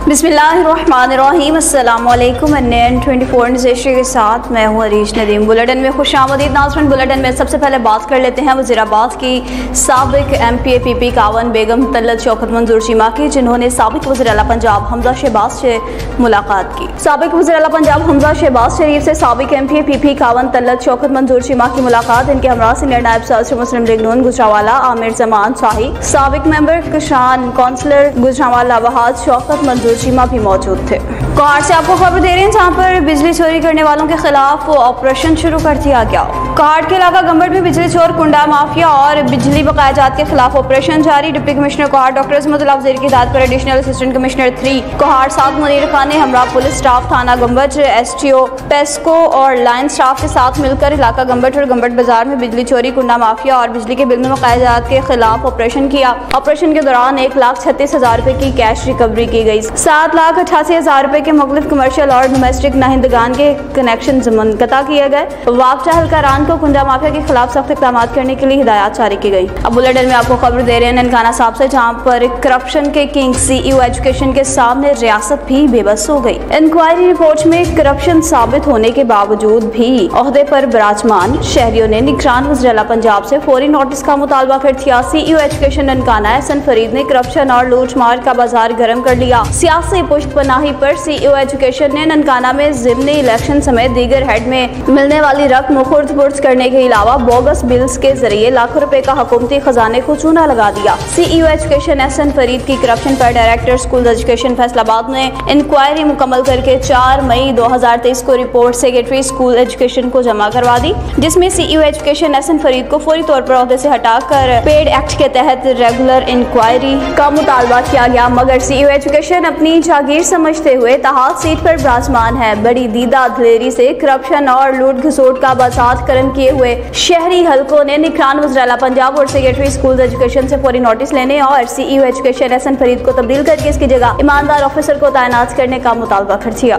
बिस्मिल्लाहिर्रहमानिर्रहीम। अस्सलामुअलैकुम। NN 24 news के साथ मैं हूँ अरीश नदीम। बुलेटिन में खुशामदीद नाज़रीन। बुलेटिन में सबसे पहले बात कर लेते हैं वज़ीराबाद की साबिक MPA PP कावन बेगम तल्लत शौकत मंजूर चीमा की, जिन्होंने साबिक वज़ीर आला पंजाब हमजा शहबाज से मुलाकात की। साबिक वज़ीर आला पंजाब हमजा शहबाज शरीफ से साबिक MPA PP कावन तल्लत शौकत मंजूर चीमा की मुलाकात। इनके हमरा सीनियर नायब सदर मुस्लिम लीग नून गुजरावाला आमिर जमान शाही, साबिक मेंबर किसान कौंसलर गुजरावाला वहाद शौकत मंजूर चीमा भी मौजूद थे। कोहाट से आपको खबर दे रहे हैं, जहां पर बिजली चोरी करने वालों के खिलाफ ऑपरेशन शुरू कर दिया गया। कोहाट के इलाका गंबट में बिजली चोर, कुंडा माफिया और बिजली बकायाजात के खिलाफ ऑपरेशन जारी। Deputy commissioner Kohat doctor Azmatullah वज़ीर की हिदायत पर एडिशनल असिस्टेंट कमिश्नर 3 कोहाट साथ मुनीर खान ने हमरा पुलिस स्टाफ थाना गंबट, STO पेस्को और लाइन स्टाफ के साथ मिलकर इलाका गंबट और गंबट बाजार में बिजली चोरी, कुंडा माफिया और बिजली के बिल में बकायाजात के खिलाफ ऑपरेशन किया। ऑपरेशन के दौरान 1,36,000 रुपए की कैश रिकवरी की गई। 7,88,000 रुपए के मुख्तलिफ कमर्शियल और डोमेस्टिक नाहिंदगान के कनेक्शन मुनक़ता किए गए। वापचा हल्कारान को कुंडा माफिया के खिलाफ सख्त इक़दाम करने के लिए हिदायत जारी की गई। अब बुलेटिन में आपको खबर दे रहे हैं ननकाना साहब से, जहां पर करप्शन के किंग CEO एजुकेशन के सामने रियासत भी बेबस हो गई। इंक्वायरी रिपोर्ट में करप्शन साबित होने के बावजूद भी ओहदे पर विराजमान शहरियों ने निगरान वज़ीर आला पंजाब से फौरी नोटिस का मुतालबा कर दिया। CEO एजुकेशन ननकाना एहसन फरीद ने करप्शन और लूट मार का बाजार गर्म कर लिया। सियासी पुश्तपनाही पर CEO एजुकेशन ने ननकाना में ज़िमनी इलेक्शन समेत दीगर हेड में मिलने वाली रकम खुर्द बुर्द करने के अलावा बोगस बिल्स के जरिए लाखों रुपए का हुकूमती खजाने को चूना लगा दिया। CEO एजुकेशन एहसन फरीद की करप्शन पर डायरेक्टर स्कूल एजुकेशन फैसलाबाद ने इंक्वायरी मुकम्मल करके 4 मई 2023 को रिपोर्ट सेक्रेटरी स्कूल एजुकेशन को जमा करवा दी, जिसमें CEO एजुकेशन एहसन फरीद को फौरी तौर पर ओहदे से हटाकर पेड एक्ट के तहत रेगुलर इंक्वायरी का मुतालबा किया गया। मगर CEO एजुकेशन अपनी जागीर समझते हुए तहात सीट पर विराजमान है। बड़ी दीदा दिलेरी से करप्शन और लूट घसोट का बसात करम किए हुए शहरी हलकों ने निगरान वज़ीर आला पंजाब और सेक्रेटरी स्कूल एजुकेशन से फौरी नोटिस लेने और CEO एजुकेशन एहसन फरीद को तब्दील करके इसकी जगह ईमानदार ऑफिसर को तैनात करने का मुतालबा कर दिया।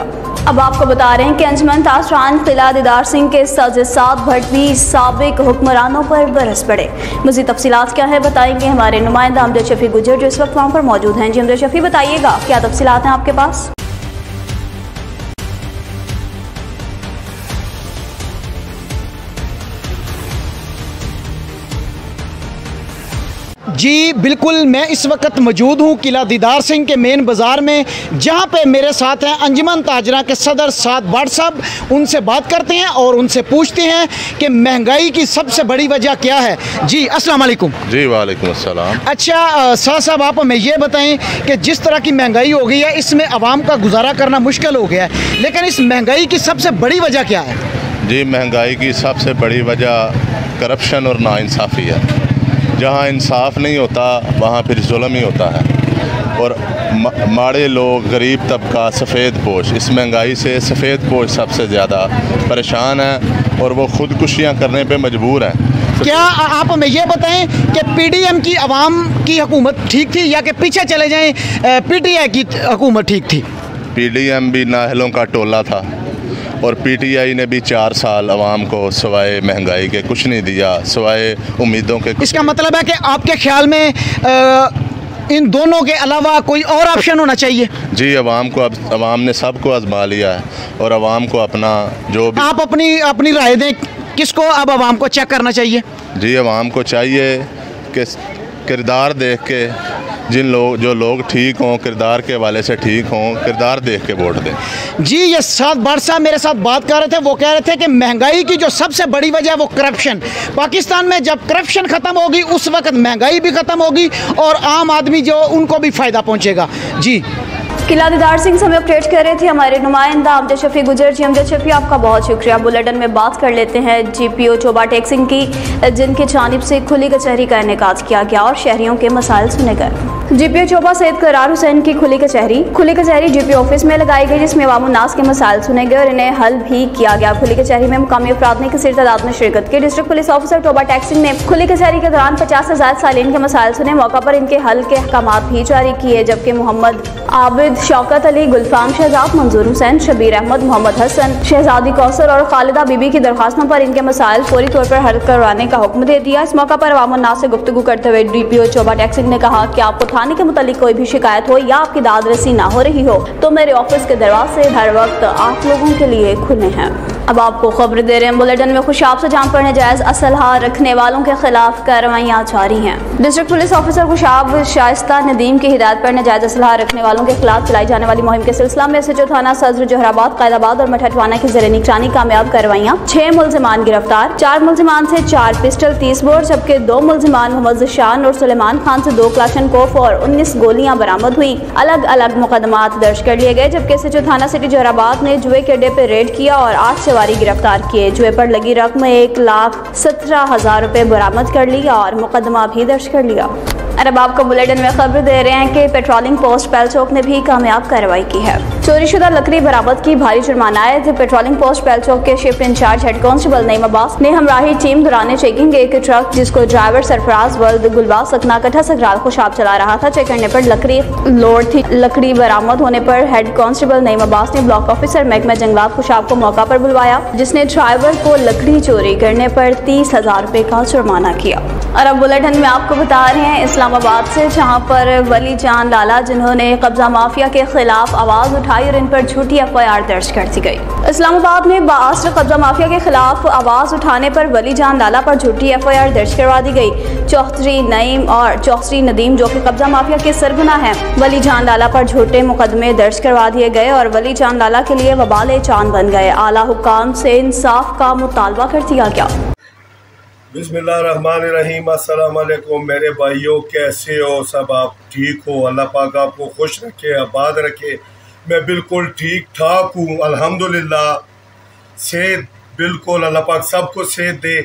अब आपको बता रहे हैं कि अंजुमन ताजरान किला दीदार सिंह के साथ भट्ट भी साबिक हुक्मरानों पर बरस पड़े। मज़ीद तफसीलात क्या है बताएंगे हमारे नुमाइंदा अमजद शफी गुजर, जो इस वक्त वहाँ पर मौजूद हैं। जी अमजद शफी, बताइएगा क्या तफसीलात हैं आपके पास? जी बिल्कुल, मैं इस वक्त मौजूद हूँ किला दीदार सिंह के मेन बाज़ार में, जहाँ पे मेरे साथ हैं अंजुमन ताजरा के सदर साद भट्ट साहब। उनसे बात करते हैं और उनसे पूछते हैं कि महंगाई की सबसे बड़ी वजह क्या है। जी अस्सलाम वालेकुम। जी वालेकुम अस्सलाम। अच्छा साद साहब, आप हमें ये बताएं कि जिस तरह की महंगाई हो गई है, इसमें आवाम का गुजारा करना मुश्किल हो गया है, लेकिन इस महंगाई की सबसे बड़ी वजह क्या है? जी महंगाई की सबसे बड़ी वजह करप्शन और नाइंसाफ़ी है। जहाँ इंसाफ नहीं होता वहाँ फिर जुल्म ही होता है। और माड़े लोग, गरीब तबका, सफ़ेद पोश, इस महंगाई से सफ़ेद पोश सबसे ज़्यादा परेशान है और वो ख़ुदकुशियाँ करने पे मजबूर हैं। क्या आप हमें ये बताएं कि PDM की आवाम की हुकूमत ठीक थी या कि पीछे चले जाएं PTI की हुकूमत ठीक थी? PDM भी नाहलों का टोला था और PTI ने भी 4 साल आवाम को सवाए महंगाई के कुछ नहीं दिया, सवाए उम्मीदों के। इसका मतलब है कि आपके ख्याल में इन दोनों के अलावा कोई और ऑप्शन होना चाहिए? जी आवाम ने सबको आजमा लिया है और आवाम को अपना जो भी। आप अपनी राय दें, किसको अब आवाम को चेक करना चाहिए? जी आवाम को चाहिए कि किरदार देख के जो लोग ठीक हों, किरदार के हवाले से ठीक हों, किरदार देख के वोट दें। जी ये साद भट्ट साहब मेरे साथ बात कर रहे थे, वो कह रहे थे कि महंगाई की जो सबसे बड़ी वजह है वो करप्शन। पाकिस्तान में जब करप्शन ख़त्म होगी उस वक्त महंगाई भी ख़त्म होगी और आम आदमी जो उनको भी फ़ायदा पहुँचेगा। जी किला दीदार सिंह से हमें अपडेट कर रहे थे हमारे नुमाइंदा अमजद शफी गुजर। जी अमजद शफी, आपका बहुत शुक्रिया। बुलेटिन में बात कर लेते हैं GPO चोबा टेक सिंह की, जिनकी जानिब से खुली कचहरी का इनेकाद किया गया और शहरियों के मसाइल सुने गए। GPO चोबा सैयद करार हुसैन की खुली कचहरी GPO ऑफिस में लगाई गई, जिसमें अवामुन्नास के मसाइल सुने गए और इन्हें हल भी किया गया। खुली कचहरी में मुकामी अफराद ने किसी तादाद में शिरकत की। District police officer Choba Tek Singh ने खुली कचहरी के दौरान 50 से ज़्यादा सालीन के मसाइल सुने। मौका पर इनके हल के अहकामात भी जारी किए, जबकि मोहम्मद आबिद, शौकत अली, गुलफाम शहजाद, मंजूर हुसैन, शबीर अहमद, मोहम्मद हसन, शहजादी कौसर और खालिदा बीबी की दरखास्तों पर इनके मसाइल फौरी तौर पर हल करवाने का हुक्म दे दिया। इस मौका पर अवामुन्नास से गुफ्तगू करते हुए DPO चोबा टेक सिंह ने कहा कि आप उठाने के मुतालिक कोई भी शिकायत हो या आपकी दाद रसी ना हो रही हो तो मेरे ऑफिस के दरवाजे हर वक्त आप लोगों के लिए खुले हैं। अब आपको खबर दे रहे हैं बुलेटिन में खुशाब से जहां पर नाजायज असलहा रखने वालों के खिलाफ कार्रवाइयां जारी हैं। District police officer Khushab Shaista Nadeem की हिदायत पर नाजायज असलहा रखने वालों के खिलाफ चलाई जाने वाली मुहिम के सिलसिला में SHO थाना सदर जोहराबाद, कायदाबाद और मठहटवाना की ज़ेरे निगरानी कामयाब कार्रवाइयां। 6 मुलजिमान गिरफ्तार। 4 मुलजिमान से 4 पिस्टल 30 बोर जबकि 2 मुलजिमान मोहम्मद शान और सुलेमान खान से 2 क्लाशनकोफ और 19 गोलियां बरामद हुई। अलग अलग मुकदमात दर्ज कर लिए गए जबकि SHO थाना सिटी जोहराबाद ने जुए के अड्डे पर रेड किया और 8 सवारी गिरफ्तार किए। जुए पर लगी रकम 1,17,000 रुपए बरामद कर लिया और मुकदमा भी दर्ज कर लिया। अब आपको बुलेटिन में खबर दे रहे हैं कि पेट्रोलिंग पोस्ट पैलचौक ने भी कामयाब कार्रवाई की है। चोरीशुदा लकड़ी बरामद की भारी जुर्माना आए थे। पेट्रोलिंग पोस्ट पैलचौक के shift in charge head constable Naeem Abbas ने हमराही टीम दौरान चेकिंग एक ट्रक जिसको ड्राइवर सरफराज वल्द गुलबाग सकना कट्ठा सगराल खुशाब चला रहा था चेक करने पर लकड़ी लोड थी। लकड़ी बरामद होने पर हेड कांस्टेबल नईम अब्बास ने ब्लॉक ऑफिसर महकमा जंगलात खुशाब को मौका पर बुलवाया जिसने ड्राइवर को लकड़ी चोरी करने पर 30,000 रुपए का जुर्माना किया। और अब बुलेटिन में आपको बता रहे हैं इस्लामाबाद से जहां पर वली जान लाला जिन्होंने कब्जा माफिया के खिलाफ आवाज उठाई और इन पर झूठी FIR दर्ज कर दी गई। इस्लामाबाद में बाअसर कब्जा माफिया के खिलाफ आवाज उठाने पर वली जान लाला पर झूठी FIR दर्ज करवा दी गई। चौधरी नईम और चौधरी नदीम जो कि कब्जा माफिया के सरगना हैं, वली जान लाला पर झूठे मुकदमे दर्ज करवा दिए गए और वली जान लाला के लिए वबाल चांद बन गए। आला हुक्काम से इंसाफ का मुतालबा कर दिया गया। बिस्मिल्लाहिर्रहमानिर्रहीम। अस्सलाम वालेकुम मेरे भाइयों, कैसे हो सब? आप ठीक हो? अल्लाह पाक आपको खुश रखे, आबाद रखे। मैं बिल्कुल ठीक ठाक हूँ अल्हम्दुलिल्लाह। सेहत बिल्कुल, अल्लाह पाक सबको सेहत दे।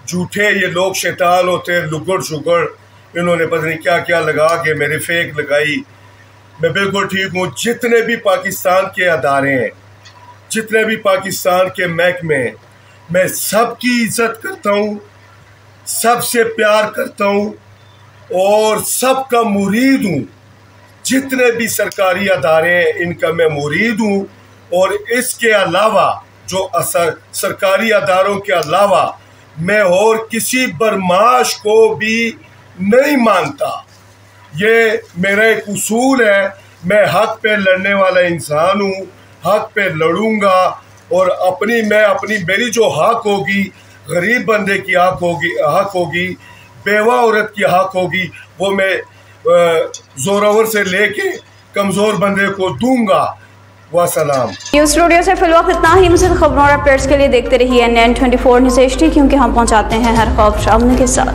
झूठे ये लोग शैतान होते हैं, लुगड़ शुगड़, इन्होंने पता नहीं क्या क्या लगा के मेरे फेक लगाई। मैं बिल्कुल ठीक हूँ। जितने भी पाकिस्तान के अदारे हैं, जितने भी पाकिस्तान के महकमे हैं, मैं सबकी इज्जत करता हूँ, सबसे प्यार करता हूँ और सबका मुरीद हूँ। जितने भी सरकारी अदारे हैं इनका मैं मुरीद हूँ। और इसके अलावा जो सरकारी अदारों के अलावा मैं और किसी बरमाश को भी नहीं मानता। ये मेरा एक उसूल है। मैं हक पे लड़ने वाला इंसान हूँ, हक पे लड़ूंगा और मेरी जो हक होगी, गरीब बंदे की हक होगी, बेवा औरत की हक होगी, वो मैं जोरावर से लेके कमज़ोर बंदे को दूंगा। वसलाम। न्यूज़ स्टूडियो से फिलहाल इतना ही। मज़ीद खबरों और अपडेट्स के लिए देखते रहिए NN24 न्यूज़ HD क्योंकि हम पहुंचाते हैं हर खबर सामने के साथ।